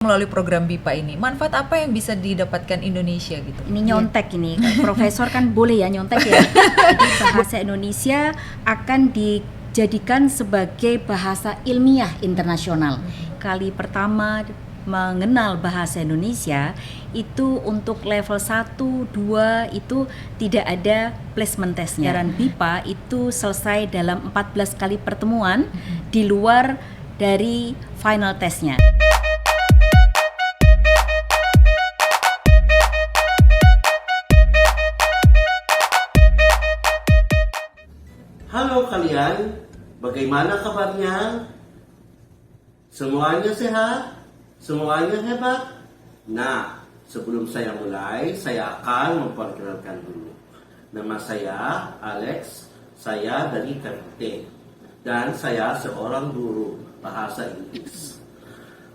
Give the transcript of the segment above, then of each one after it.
melalui program BIPA ini? Manfaat apa yang bisa didapatkan Indonesia gitu? Ini nyontek ini, Profesor kan boleh ya nyontek ya. Jadi bahasa Indonesia akan dijadikan sebagai bahasa ilmiah internasional. Kali pertama mengenal bahasa Indonesia itu untuk level 1, 2 itu tidak ada placement testnya. Dan BIPA itu selesai dalam 14 kali pertemuan di luar dari final testnya. Halo kalian, bagaimana kabarnya? Semuanya sehat? Semuanya hebat? Nah, sebelum saya mulai, saya akan memperkenalkan dulu. Nama saya Alex, saya dari KPT, dan saya seorang guru bahasa Inggris.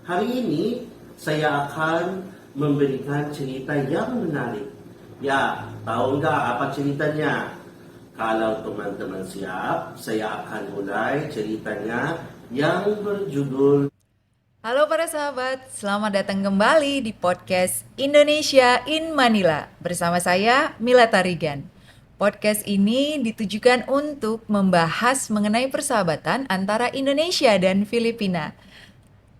Hari ini, saya akan memberikan cerita yang menarik. Ya, tahu nggak apa ceritanya? Kalau teman-teman siap, saya akan mulai ceritanya yang berjudul Halo para sahabat, selamat datang kembali di podcast Indonesia in Manila bersama saya Mila Tarigan. Podcast ini ditujukan untuk membahas mengenai persahabatan antara Indonesia dan Filipina.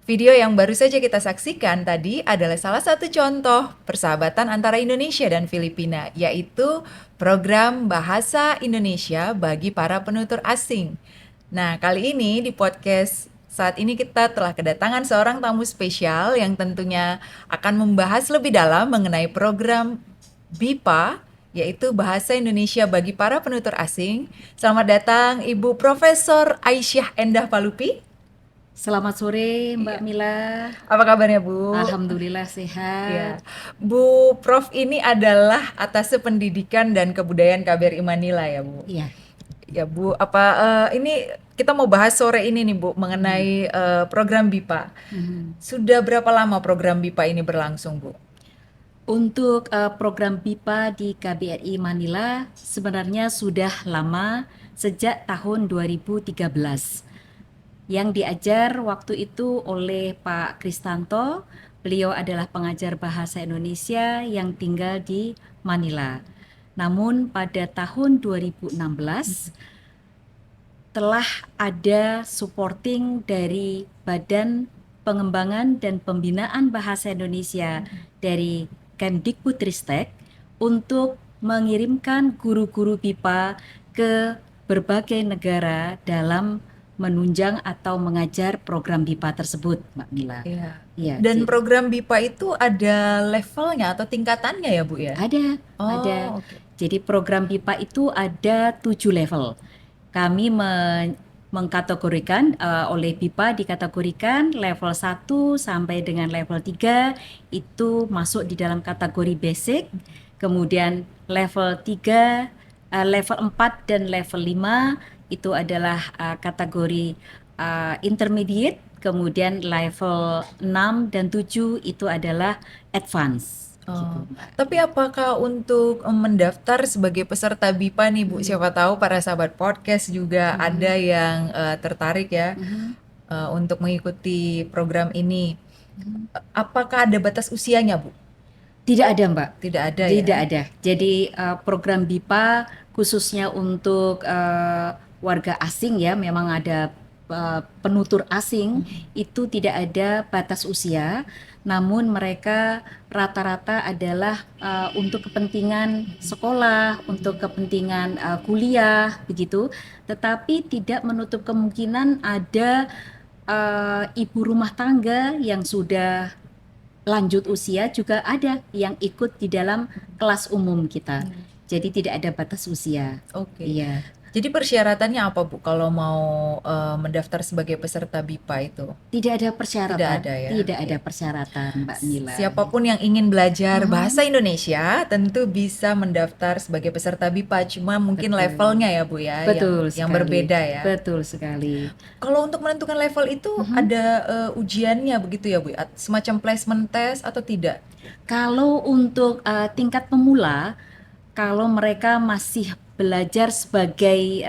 Video yang baru saja kita saksikan tadi adalah salah satu contoh persahabatan antara Indonesia dan Filipina, yaitu program Bahasa Indonesia bagi para penutur asing. Nah, kali ini di podcast saat ini kita telah kedatangan seorang tamu spesial yang tentunya akan membahas lebih dalam mengenai program BIPA, yaitu Bahasa Indonesia bagi para penutur asing. Selamat datang Ibu Profesor Aisyah Endah Palupi. Selamat sore Mbak Mila. Apa kabarnya Bu? Alhamdulillah sehat. Ya. Bu Prof ini adalah Atase Pendidikan dan Kebudayaan KBRI Manila ya Bu? Iya. Ya Bu, ini kita mau bahas sore ini nih Bu mengenai program BIPA. Sudah berapa lama program BIPA ini berlangsung Bu? Untuk program BIPA di KBRI Manila sebenarnya sudah lama, sejak tahun 2013. Yang diajar waktu itu oleh Pak Kristanto. Beliau adalah pengajar bahasa Indonesia yang tinggal di Manila. Namun pada tahun 2016 telah ada supporting dari Badan Pengembangan dan Pembinaan Bahasa Indonesia dari Kemdikbudristek untuk mengirimkan guru-guru BIPA ke berbagai negara dalam menunjang atau mengajar program BIPA tersebut, Mbak Mila. Iya. Ya, Dan program BIPA itu ada levelnya atau tingkatannya ya Bu ya? ada. Oke. Jadi program BIPA itu ada 7 level. Kami mengkategorikan oleh BIPA dikategorikan level 1 sampai dengan level 3 itu masuk di dalam kategori basic. Kemudian level 3, level 4 dan level 5 itu adalah kategori intermediate, kemudian level 6 dan 7 itu adalah advance. Gitu. Tapi apakah untuk mendaftar sebagai peserta BIPA nih Bu, siapa tahu para sahabat podcast juga ada yang tertarik ya untuk mengikuti program ini. Apakah ada batas usianya Bu? Tidak ada, Mbak. Tidak ada ya? Tidak ada. Jadi program BIPA khususnya untuk warga asing ya, memang ada penutur asing itu tidak ada batas usia, namun mereka rata-rata adalah untuk kepentingan sekolah, untuk kepentingan kuliah begitu, tetapi tidak menutup kemungkinan ada ibu rumah tangga yang sudah lanjut usia juga ada yang ikut di dalam kelas umum kita. Jadi tidak ada batas usia. Oke. Iya. Jadi persyaratannya apa Bu kalau mau mendaftar sebagai peserta BIPA itu? Tidak ada persyaratan. Tidak ada ya? Tidak ada persyaratan, Mbak Mila. Siapapun yang ingin belajar bahasa Indonesia tentu bisa mendaftar sebagai peserta BIPA, cuma mungkin levelnya ya Bu ya, Betul yang sekali. berbeda ya. Betul sekali. Kalau untuk menentukan level itu ada ujiannya begitu ya Bu, semacam placement test atau tidak? Kalau untuk tingkat pemula, kalau mereka masih belajar sebagai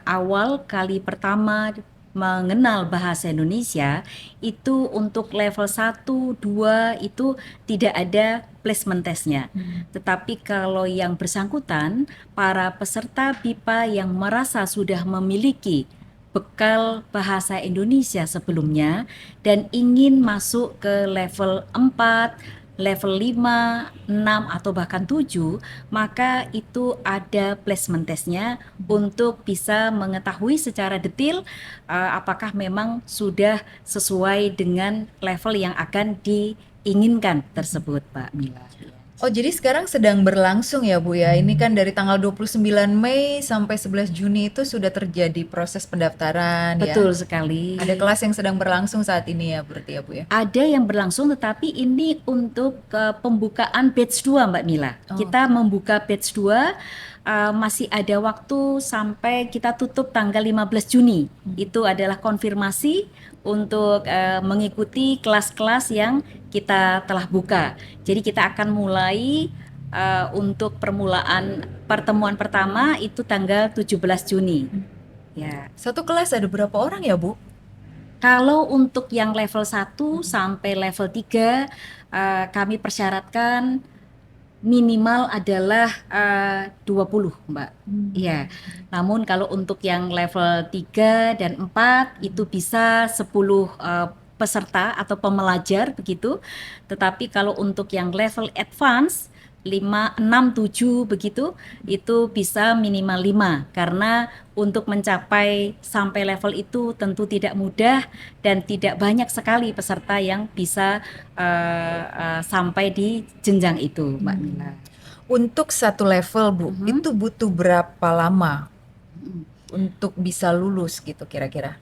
awal kali pertama mengenal bahasa Indonesia, itu untuk level 1, 2 itu tidak ada placement testnya. Tetapi kalau yang bersangkutan, para peserta BIPA yang merasa sudah memiliki bekal bahasa Indonesia sebelumnya dan ingin masuk ke level 4, level 5, 6 atau bahkan 7, maka itu ada placement testnya untuk bisa mengetahui secara detail apakah memang sudah sesuai dengan level yang akan diinginkan tersebut, Pak Mila. Oh, jadi sekarang sedang berlangsung ya, Bu ya. Ini kan dari tanggal 29 Mei sampai 11 Juni itu sudah terjadi proses pendaftaran ya. Betul sekali. Ada kelas yang sedang berlangsung saat ini ya, berarti ya, Bu ya. Ada yang berlangsung, tetapi ini untuk pembukaan batch 2, Mbak Mila. Oh. Kita membuka batch 2, masih ada waktu sampai kita tutup tanggal 15 Juni. Itu adalah konfirmasi untuk mengikuti kelas-kelas yang kita telah buka. Jadi kita akan mulai untuk pertemuan pertama itu tanggal 17 Juni. Ya. Satu kelas ada berapa orang ya, Bu? Kalau untuk yang level 1 sampai level 3 kami persyaratkan minimal adalah 20, Mbak. Iya. Namun kalau untuk yang level 3 dan 4 itu bisa 10 peserta atau pembelajar begitu. Tetapi kalau untuk yang level advance 5, 6, 7 begitu, itu bisa minimal 5 karena untuk mencapai sampai level itu tentu tidak mudah dan tidak banyak sekali peserta yang bisa sampai di jenjang itu, Mbak Mila. Untuk satu level, Bu, itu butuh berapa lama untuk bisa lulus gitu kira-kira?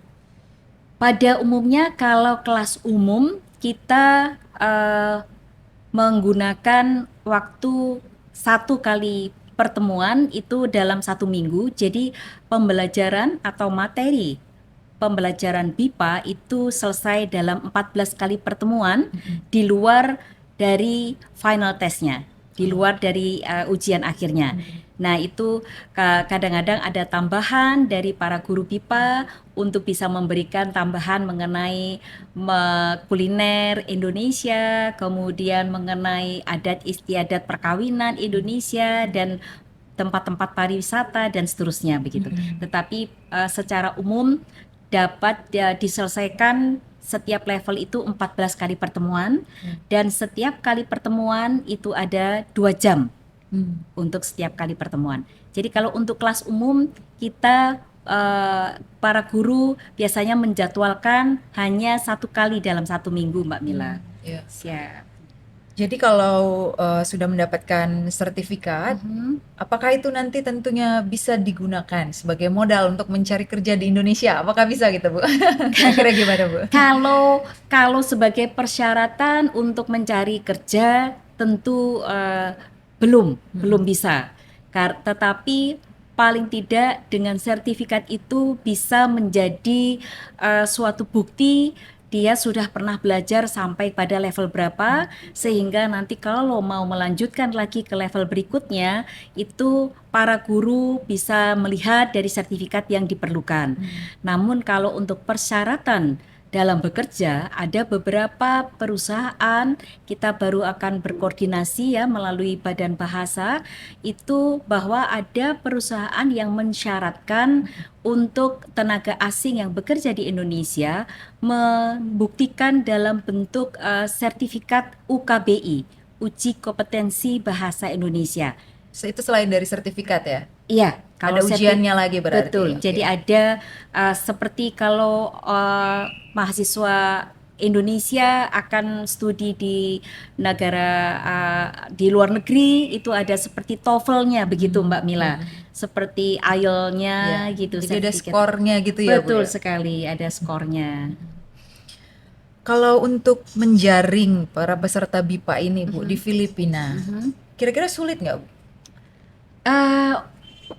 Pada umumnya kalau kelas umum kita menggunakan waktu 1 kali pertemuan itu dalam 1 minggu. Jadi pembelajaran atau materi pembelajaran BIPA itu selesai dalam 14 kali pertemuan di luar dari final testnya, di luar dari ujian akhirnya. Nah itu kadang-kadang ada tambahan dari para guru BIPA untuk bisa memberikan tambahan mengenai kuliner Indonesia, kemudian mengenai adat istiadat perkawinan Indonesia dan tempat-tempat pariwisata dan seterusnya begitu. Tetapi secara umum dapat diselesaikan setiap level itu 14 kali pertemuan dan setiap kali pertemuan itu ada 2 jam. Untuk setiap kali pertemuan. Jadi kalau untuk kelas umum kita para guru biasanya menjadwalkan hanya 1 kali dalam 1 minggu, Mbak Mila. Ya. Ya. Jadi kalau sudah mendapatkan sertifikat, apakah itu nanti tentunya bisa digunakan sebagai modal untuk mencari kerja di Indonesia? Apakah bisa gitu, Bu? Kira-kira gimana, Bu? Kalau sebagai persyaratan untuk mencari kerja tentu belum bisa. Tetapi paling tidak dengan sertifikat itu bisa menjadi suatu bukti dia sudah pernah belajar sampai pada level berapa, sehingga nanti kalau mau melanjutkan lagi ke level berikutnya itu para guru bisa melihat dari sertifikat yang diperlukan. Namun kalau untuk persyaratan dalam bekerja, ada beberapa perusahaan kita baru akan berkoordinasi ya melalui Badan Bahasa itu bahwa ada perusahaan yang mensyaratkan untuk tenaga asing yang bekerja di Indonesia membuktikan dalam bentuk sertifikat UKBI, Uji Kompetensi Bahasa Indonesia. Itu selain dari sertifikat ya? Iya, Ada ujiannya lagi berarti. Betul. Oke. Jadi ada seperti kalau mahasiswa Indonesia akan studi di negara di luar negeri itu ada seperti TOEFL-nya begitu, Mbak Mila. Seperti IELTS-nya gitu. Jadi ada sertifikat. skornya gitu ya, Bu? Betul Ya? sekali, ada skornya. Kalau untuk menjaring para peserta BIPA ini, Bu, di Filipina, kira-kira sulit nggak, Bu?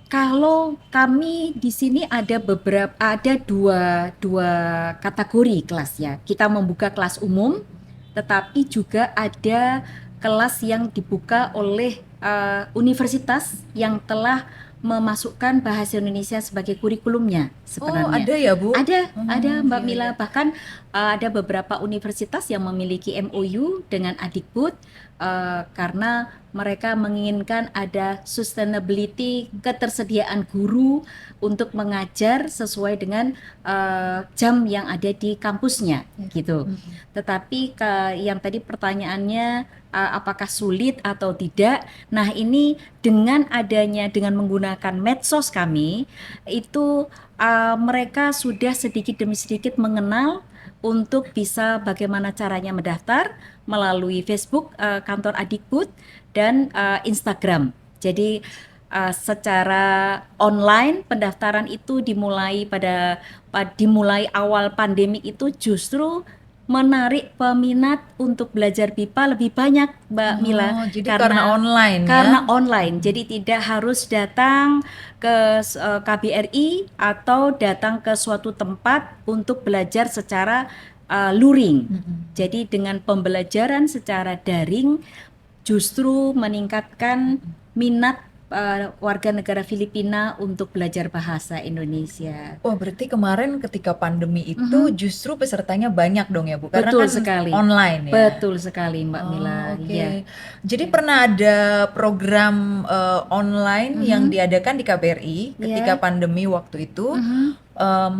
Kalau kami di sini ada dua kategori kelas ya. Kita membuka kelas umum, tetapi juga ada kelas yang dibuka oleh universitas yang telah memasukkan bahasa Indonesia sebagai kurikulumnya Oh, sebenarnya. ada ya, Bu? Ada Mbak Iya, Mila, iya. bahkan ada beberapa universitas yang memiliki MOU dengan Adikbud karena mereka menginginkan ada sustainability, ketersediaan guru untuk mengajar sesuai dengan jam yang ada di kampusnya gitu. Tetapi yang tadi pertanyaannya apakah sulit atau tidak? Nah, ini dengan menggunakan medsos kami itu mereka sudah sedikit demi sedikit mengenal untuk bisa bagaimana caranya mendaftar melalui Facebook kantor Adikbud dan Instagram. Jadi secara online pendaftaran itu dimulai awal pandemi itu justru menarik peminat untuk belajar BIPA lebih banyak, Mbak Mila. Oh, jadi karena online ya? Karena online, jadi tidak harus datang ke KBRI atau datang ke suatu tempat untuk belajar secara luring. Jadi dengan pembelajaran secara daring justru meningkatkan minat warga negara Filipina untuk belajar bahasa Indonesia. Wah, berarti kemarin ketika pandemi itu justru pesertanya banyak dong ya, Bu? Karena Betul kan sekali. online ya. Betul sekali, Mbak Oh, Mila. oke. Iya. Jadi pernah ada program online yang diadakan di KBRI ketika Iya. pandemi waktu itu. Em,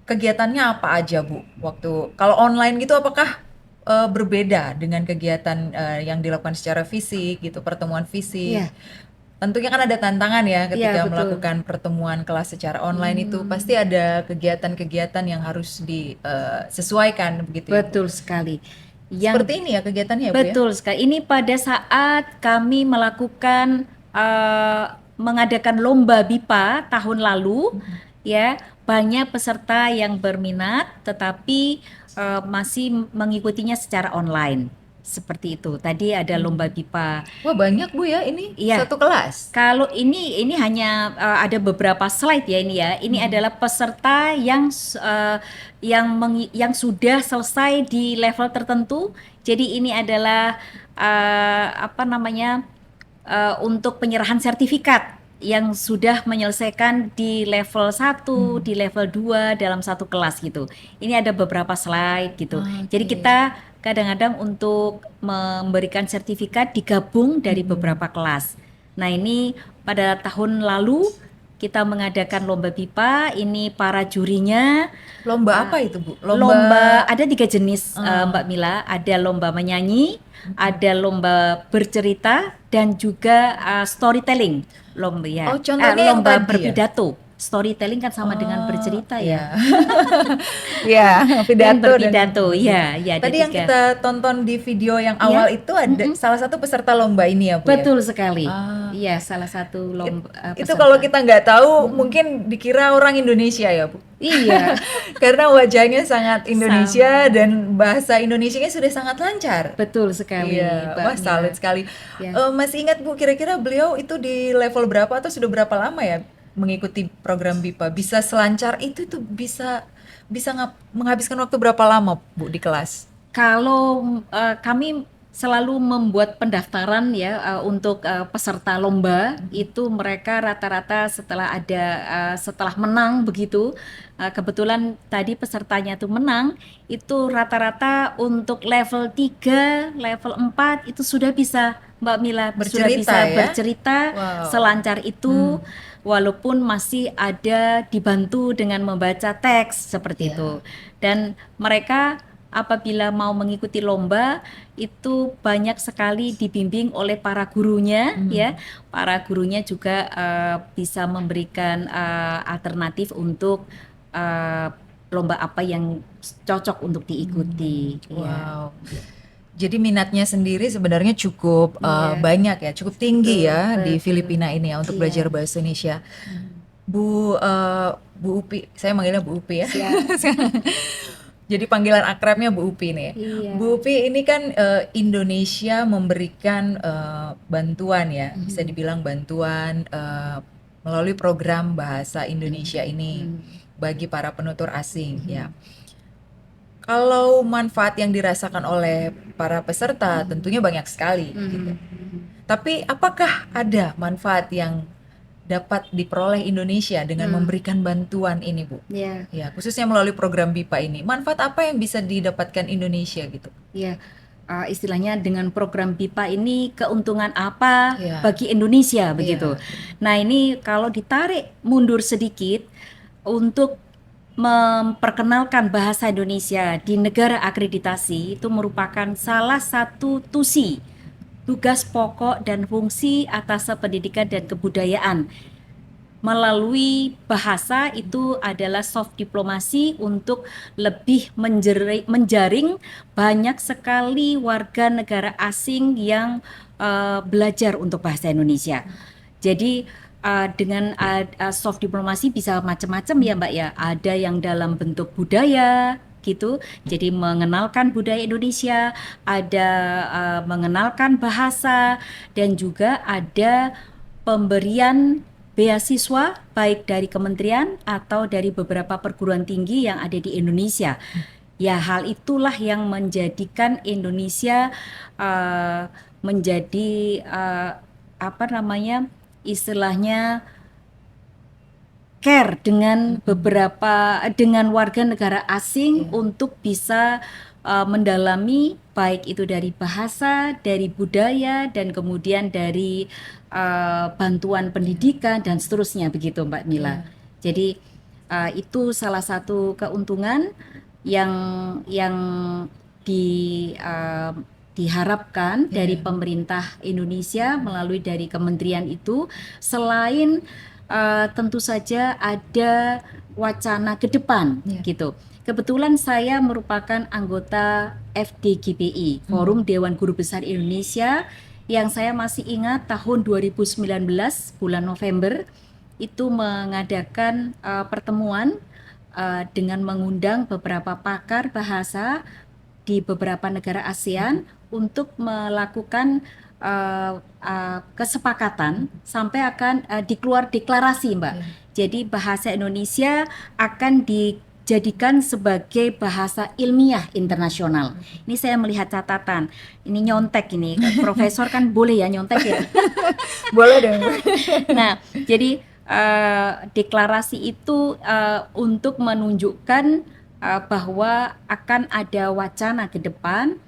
Kegiatannya apa aja, Bu? Waktu kalau online gitu apakah berbeda dengan kegiatan yang dilakukan secara fisik gitu, pertemuan fisik? Iya. Tentunya kan ada tantangan ya Iya, ketika betul. melakukan pertemuan kelas secara online itu pasti ada kegiatan-kegiatan yang harus disesuaikan begitu ya, Bu? Betul sekali. Seperti ini ya kegiatannya ya, Bu ya? Betul sekali. Ini pada saat kami melakukan mengadakan lomba BIPA tahun lalu, ya banyak peserta yang berminat, tetapi masih mengikutinya secara online. Seperti itu. Tadi ada lomba BIPA. Wah, banyak, Bu ya ini Iya. satu kelas. Kalau ini hanya ada beberapa slide ya ini ya. Ini adalah peserta yang sudah selesai di level tertentu. Jadi ini adalah untuk penyerahan sertifikat yang sudah menyelesaikan di level 1, di level 2 dalam satu kelas gitu. Ini ada beberapa slide gitu. Jadi Oke. kita kadang-kadang untuk memberikan sertifikat digabung dari beberapa kelas. Nah, ini pada tahun lalu kita mengadakan lomba BIPA, ini para jurinya. Lomba apa itu, Bu? Lomba ada 3 jenis Mbak Mila, ada lomba menyanyi, ada lomba bercerita dan juga storytelling. Lomba ya. Oh, contohnya yang lomba tadi ya? berpidato. Storytelling kan sama dengan bercerita ya. Iya, Dan pidato berpidato, ya, ya ada Tadi yang 3. kita tonton di video yang awal itu ada salah satu peserta lomba ini ya, Bu ya? Betul sekali. Ah. Iya, salah satu lomba Itu peserta. kalau kita nggak tahu mungkin dikira orang Indonesia ya, Bu. Iya, Karena wajahnya sangat Indonesia dan bahasa Indonesianya sudah sangat lancar. betul sekali. Iya, Mbak wah Mila. salut sekali. Ya. Masih ingat, Bu, kira-kira beliau itu di level berapa atau sudah berapa lama ya mengikuti program BIPA? Bisa selancar itu bisa menghabiskan waktu berapa lama, Bu, di kelas? Kalau kami selalu membuat pendaftaran ya untuk peserta lomba itu mereka rata-rata setelah menang begitu kebetulan tadi pesertanya tuh menang itu rata-rata untuk level 3, level 4 itu sudah bisa Mbak Mila sudah Bercerita bisa ya? bercerita Wow. selancar itu walaupun masih ada dibantu dengan membaca teks seperti itu dan mereka apabila mau mengikuti lomba itu banyak sekali dibimbing oleh para gurunya ya para gurunya juga bisa memberikan alternatif untuk lomba apa yang cocok untuk diikuti. Wow. Jadi minatnya sendiri sebenarnya cukup banyak ya, cukup tinggi ya di Filipina ini ya untuk belajar bahasa Indonesia. Bu Upi, saya manggilnya Bu Upi ya. Jadi panggilan akrabnya Bu Upi nih. Iya. Bu Upi ini kan Indonesia memberikan bantuan ya, bisa dibilang bantuan melalui program bahasa Indonesia ini bagi para penutur asing ya. Kalau manfaat yang dirasakan oleh para peserta tentunya banyak sekali gitu. Tapi apakah ada manfaat yang dapat diperoleh Indonesia dengan memberikan bantuan ini, Bu? Ya, Ya, khususnya melalui program BIPA ini. Manfaat apa yang bisa didapatkan Indonesia gitu? ya. Istilahnya dengan program BIPA ini keuntungan apa Ya. bagi Indonesia begitu. Nah, ini kalau ditarik mundur sedikit untuk memperkenalkan bahasa Indonesia di negara akreditasi itu merupakan salah satu tugas pokok dan fungsi atas pendidikan dan kebudayaan. Melalui bahasa itu adalah soft diplomasi untuk lebih menjaring banyak sekali warga negara asing yang belajar untuk bahasa Indonesia. Jadi dengan soft diplomasi bisa macam-macam ya Mbak ya. Ada yang dalam bentuk budaya gitu, jadi mengenalkan budaya Indonesia, ada mengenalkan bahasa, dan juga ada pemberian beasiswa baik dari kementerian atau dari beberapa perguruan tinggi yang ada di Indonesia. Ya, hal itulah yang menjadikan Indonesia menjadi istilahnya care dengan warga negara asing untuk bisa mendalami baik itu dari bahasa, dari budaya, dan kemudian dari bantuan pendidikan dan seterusnya begitu Mbak Mila. Jadi itu salah satu keuntungan yang diharapkan dari pemerintah Indonesia melalui dari kementerian itu. Selain tentu saja ada wacana ke depan gitu. Kebetulan saya merupakan anggota FDGPI, Forum Dewan Guru Besar Indonesia, yang saya masih ingat tahun 2019 bulan November itu mengadakan pertemuan dengan mengundang beberapa pakar bahasa di beberapa negara ASEAN untuk melakukan kesepakatan sampai akan dikeluar deklarasi Mbak. Jadi bahasa Indonesia akan dijadikan sebagai bahasa ilmiah internasional. Ini saya melihat catatan. Ini nyontek ini. Profesor kan boleh ya nyontek ya. Boleh dong. Nah, jadi deklarasi itu untuk menunjukkan bahwa akan ada wacana ke depan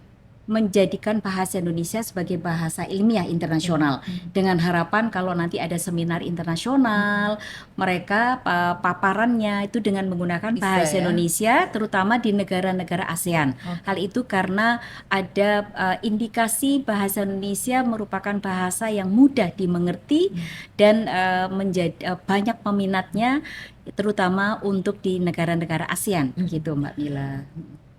menjadikan bahasa Indonesia sebagai bahasa ilmiah internasional, dengan harapan kalau nanti ada seminar internasional, mereka paparannya itu dengan menggunakan bahasa Indonesia, terutama di negara-negara ASEAN. Hal itu karena ada indikasi bahasa Indonesia merupakan bahasa yang mudah dimengerti dan menjadi banyak peminatnya, terutama untuk di negara-negara ASEAN gitu Mbak Mila.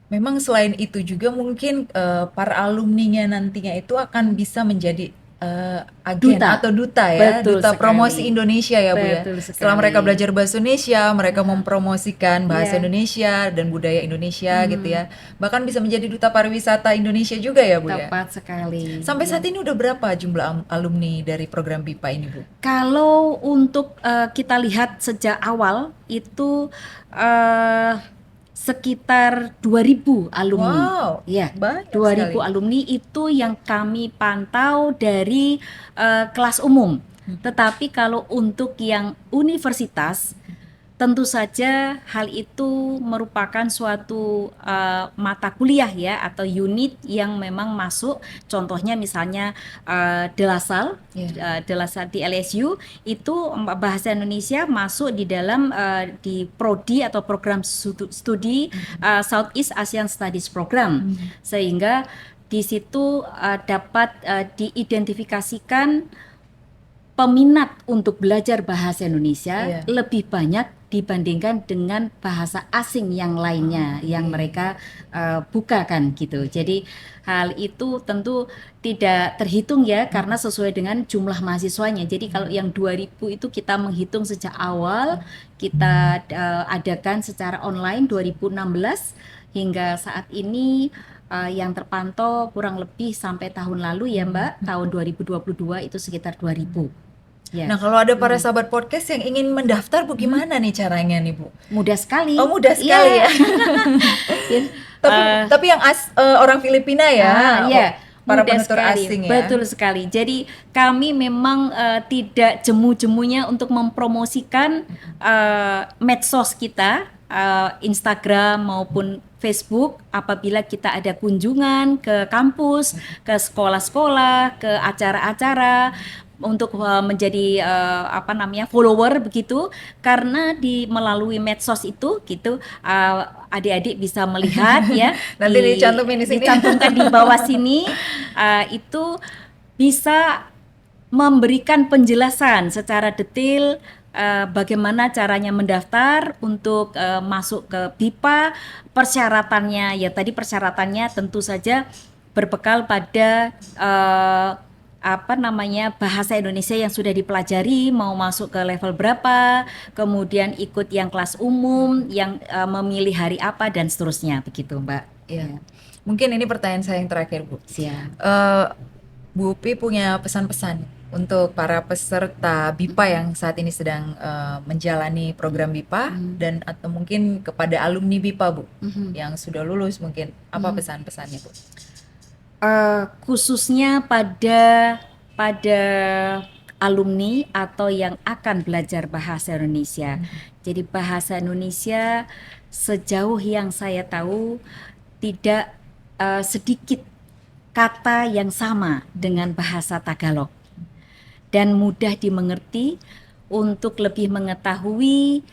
Memang selain itu juga mungkin para alumninya nantinya itu akan bisa menjadi agen atau duta ya, Betul duta sekali. promosi Indonesia ya Bu ya. Betul sekali. Setelah mereka belajar bahasa Indonesia, mereka mempromosikan bahasa Indonesia dan budaya Indonesia gitu ya. Bahkan bisa menjadi duta pariwisata Indonesia juga ya Bu ya. Tepat sekali. Sampai saat ini udah berapa jumlah alumni dari program BIPA ini Bu? Kalau untuk kita lihat sejak awal itu sekitar 2.000 alumni. Wow, Ya, banyak 2.000 sekali. alumni itu yang kami pantau dari kelas umum. Tetapi kalau untuk yang universitas, tentu saja hal itu merupakan suatu mata kuliah ya atau unit yang memang masuk. Contohnya misalnya De La Salle, De La Salle di LSU itu bahasa Indonesia masuk di dalam di prodi atau program studi Southeast Asian Studies Program, sehingga di situ dapat diidentifikasikan peminat untuk belajar bahasa Indonesia lebih banyak dibandingkan dengan bahasa asing yang lainnya yang mereka bukakan gitu. Jadi hal itu tentu tidak terhitung ya karena sesuai dengan jumlah mahasiswanya. Jadi kalau yang 2.000 itu kita menghitung sejak awal kita adakan secara online 2016 hingga saat ini yang terpantau kurang lebih sampai tahun lalu ya Mbak, tahun 2022 itu sekitar 2.000. Ya. Nah, kalau ada para sahabat podcast yang ingin mendaftar Bu, gimana nih caranya nih Bu? Mudah sekali. Oh, mudah sekali ya. Ya. Tapi yang orang Filipina ya. Ya. para Mudah penutur sekali, asing ya. betul sekali. Jadi kami memang tidak jemu-jemunya untuk mempromosikan medsos kita, Instagram maupun Facebook. Apabila kita ada kunjungan ke kampus, ke sekolah-sekolah, ke acara-acara untuk menjadi follower begitu, karena melalui medsos itu gitu, adik-adik bisa melihat ya. Nanti dicantumin di sini. Dicantumkan di bawah sini, itu bisa memberikan penjelasan secara detail bagaimana caranya mendaftar untuk masuk ke BIPA. Persyaratannya ya, tadi persyaratannya tentu saja berbekal pada bahasa Indonesia yang sudah dipelajari, mau masuk ke level berapa, kemudian ikut yang kelas umum, yang memilih hari apa dan seterusnya begitu, Mbak. Iya. Mungkin ini pertanyaan saya yang terakhir, Bu. Siap. Bu Upi punya pesan-pesan untuk para peserta BIPA yang saat ini sedang menjalani program BIPA dan atau mungkin kepada alumni BIPA, Bu, yang sudah lulus mungkin. Apa pesan-pesannya, Bu? Khususnya pada alumni atau yang akan belajar bahasa Indonesia. Jadi bahasa Indonesia sejauh yang saya tahu tidak sedikit kata yang sama dengan bahasa Tagalog dan mudah dimengerti. Untuk lebih mengetahui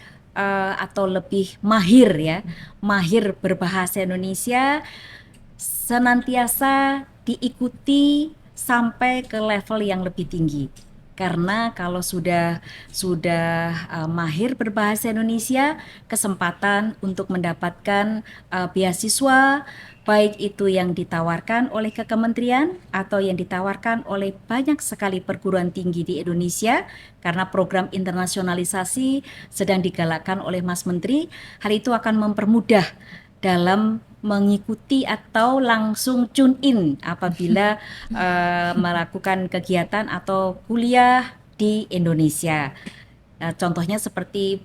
atau lebih mahir berbahasa Indonesia, senantiasa diikuti sampai ke level yang lebih tinggi. Karena kalau sudah mahir berbahasa Indonesia, kesempatan untuk mendapatkan beasiswa, baik itu yang ditawarkan oleh kementerian atau yang ditawarkan oleh banyak sekali perguruan tinggi di Indonesia, karena program internasionalisasi sedang digalakkan oleh Mas Menteri. Hal itu akan mempermudah dalam mengikuti atau langsung tune in apabila melakukan kegiatan atau kuliah di Indonesia. Contohnya seperti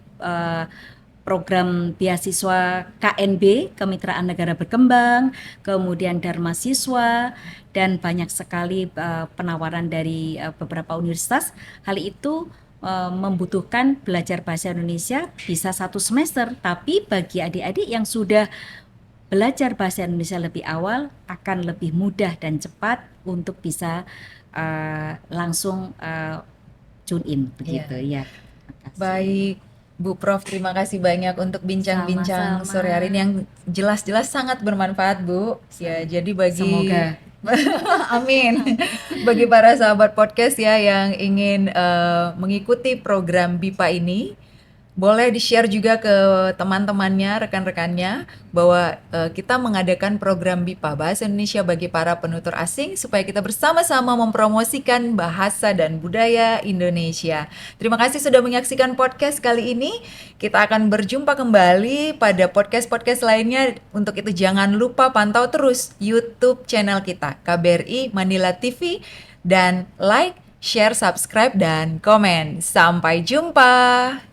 program beasiswa KNB, Kemitraan Negara Berkembang, kemudian Dharma Siswa, dan banyak sekali penawaran dari beberapa universitas. Hal itu membutuhkan belajar bahasa Indonesia bisa 1 semester, tapi bagi adik-adik yang sudah belajar bahasa Indonesia lebih awal akan lebih mudah dan cepat untuk bisa langsung tune in begitu ya. Baik, Bu Prof, terima kasih banyak untuk bincang-bincang Sama-sama. sore hari ini yang jelas-jelas sangat bermanfaat, Bu. Ya, jadi bagi Semoga. Amin. Bagi para sahabat podcast ya yang ingin mengikuti program BIPA ini, boleh di-share juga ke teman-temannya, rekan-rekannya bahwa kita mengadakan program BIPA Bahasa Indonesia bagi para penutur asing supaya kita bersama-sama mempromosikan bahasa dan budaya Indonesia. Terima kasih sudah menyaksikan podcast kali ini. Kita akan berjumpa kembali pada podcast-podcast lainnya. Untuk itu jangan lupa pantau terus YouTube channel kita KBRI Manila TV dan like, share, subscribe dan komen. Sampai jumpa.